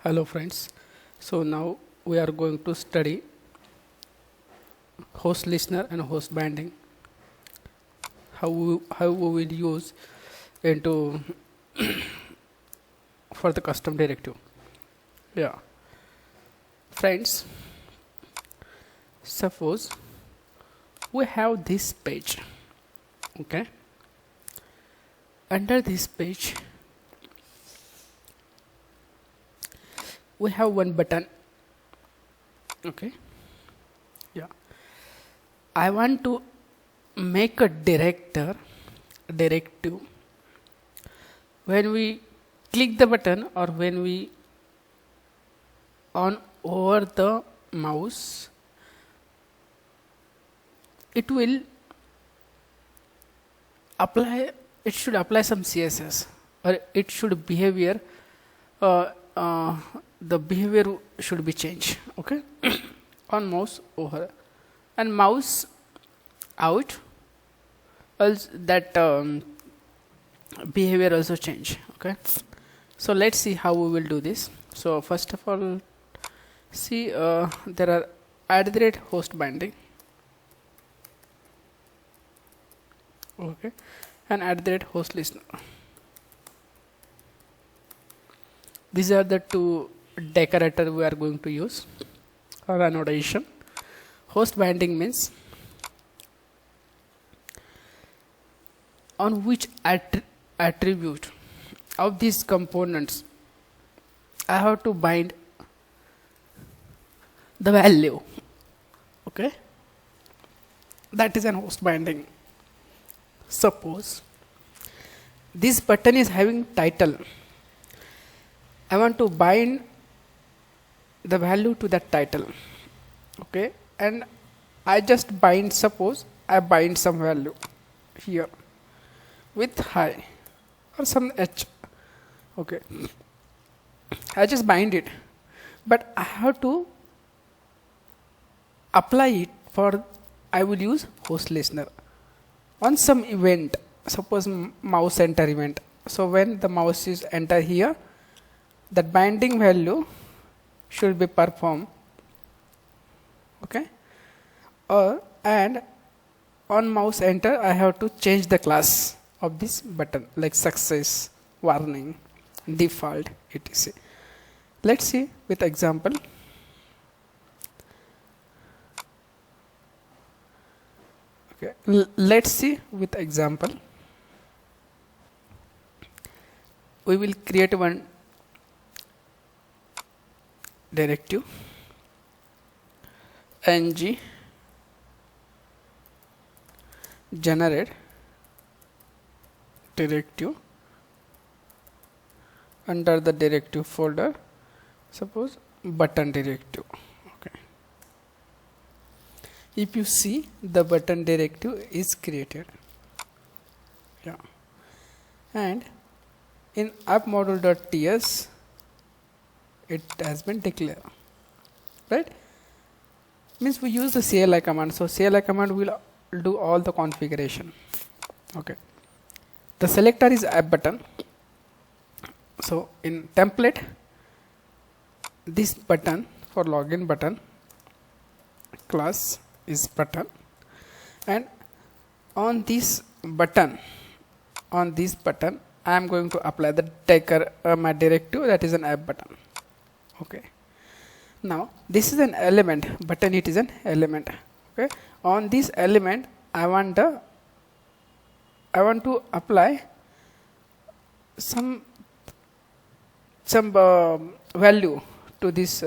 Hello friends. So now we are going to study host listener and host binding. How we will use into for the custom directive. Yeah. Friends, suppose we have this page. Okay. Under this page we have one button. Okay. Yeah. I want to make a directive when we click the button or when we on over the mouse, it will apply, it should apply some CSS, or it should behavior, uh, uh, the behavior should be changed. Okay. On mouse over and mouse out, else that behavior also change. Okay. So let's see how we will do this. So first of all, see there are @host binding. Okay. And @host listener. These are the two decorators we are going to use or annotation. Host binding means on which attribute of these components I have to bind the value. Okay. That is an host binding. Suppose this button is having title. I want to bind the value to that title. Okay. And I just bind, suppose I bind some value here with high or some h. Okay. I just bind it, but I have to apply it for, I will use host listener on some event, suppose mouse enter event. So when the mouse is enter here, that binding value should be performed. Okay. And on mouse enter, I have to change the class of this button, like success, warning, default, etc. Let's see with example. Okay. Let's see with example. We will create one directive ng generate directive under the directive folder, suppose button directive. Okay. If you see, the button directive is created. Yeah. And in appmodule.ts it has been declared. Right? Means we use the CLI command. So CLI command will do all the configuration. Okay. The selector is app button. So in template, this button for login button class is button, and on this button I am going to apply the taker my directive, that is an app button. Okay. Now this is an element button, it is an element. Okay. On this element I want to apply some value to this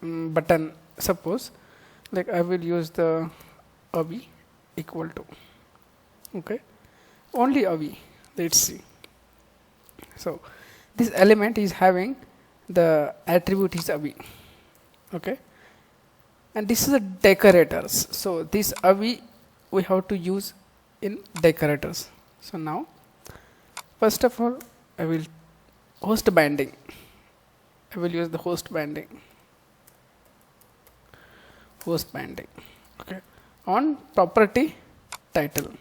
button. Suppose like I will use the avi equal to, okay, only avi. Let's see. So this element is having the attribute is avi. Okay. And this is a decorators. So this avi we have to use in decorators. So now first of all I will host binding. I will use the host binding. Okay. On property title.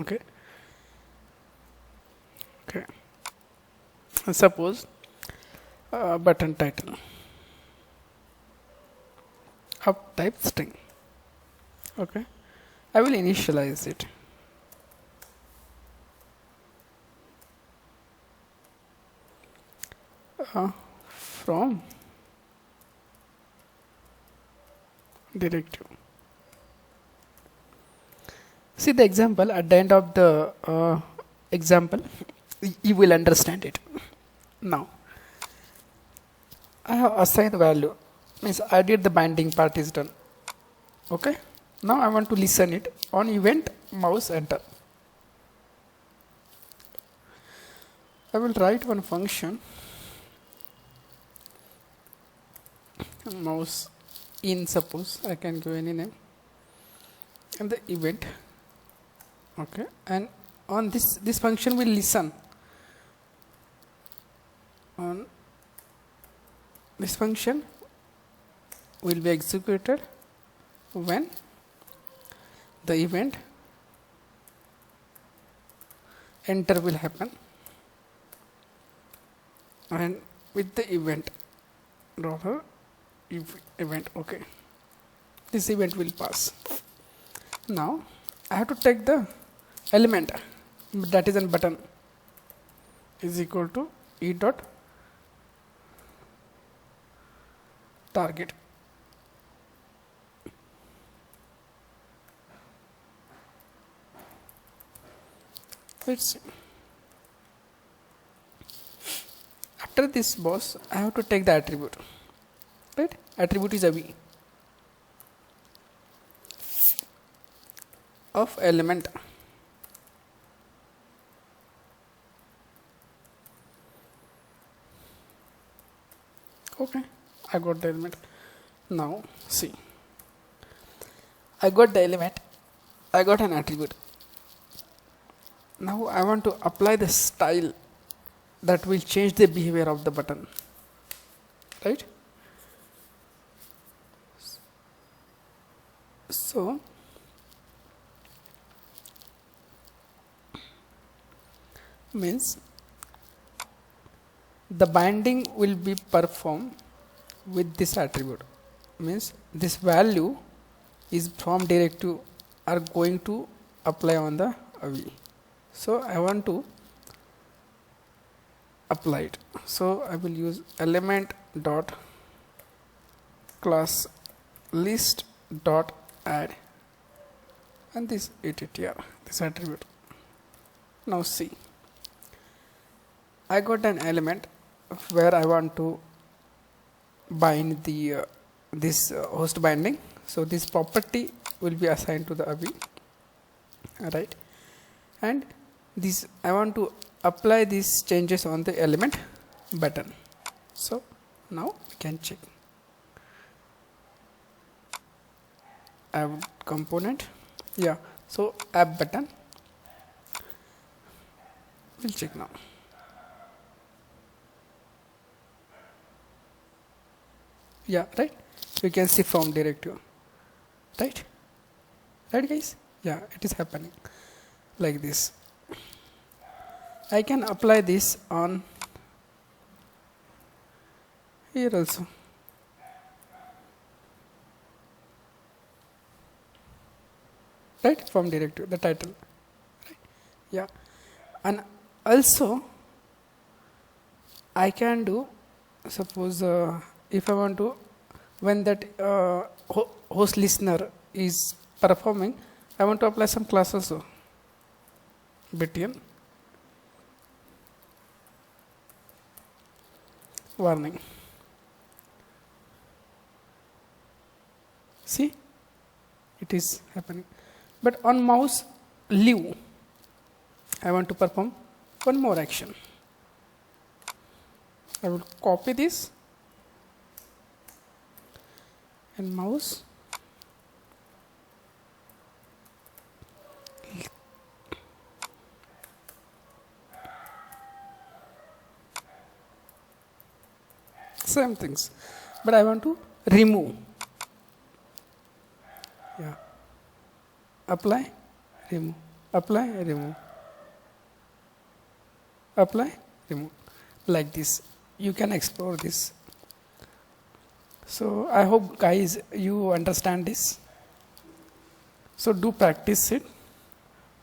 Okay. suppose button title of type string. Okay, I will initialize it. From directive. See the example at the end of the example, you will understand it. Now, I have assigned value, means I did the binding part is done. Okay, now I want to listen it on event mouse enter. I will write one function mouse in, suppose I can give any name, and the event. Okay, and on this function will listen on this function will be executed when the event enter will happen, and with the event dollar event. Okay, this event will pass. Now I have to take the element that is in button is equal to e dot target. Let's see. After this boss, I have to take the attribute. Right? Attribute is a v of element. Okay, I got the element. Now see, I got the element, I got an attribute. Now I want to apply the style that will change the behavior of the button, right? So means the binding will be performed with this attribute, means this value is from directive are going to apply on the v. So I want to apply it, so I will use element dot class list dot add and this attr, this attribute. Now see, I got an element where I want to bind the this host binding. So this property will be assigned to the AVI, right? And this I want to apply these changes on the element button. So now we can check. App component, yeah. So app button. We'll check now. Yeah, right. You can see from directive, right? Right, guys? Yeah, it is happening like this. I can apply this on here also. Right, from directive, the title. Right? Yeah, and also I can do, suppose if I want to, when that host listener is performing, I want to apply some class also. BTN warning. See, it is happening. But on mouse leave, I want to perform one more action. I will copy this and mouse same things, but I want to remove. Yeah, apply, remove, apply, remove, apply, remove. like this. You can explore this. So I hope guys you understand this. So do practice it.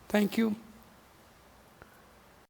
Thank you.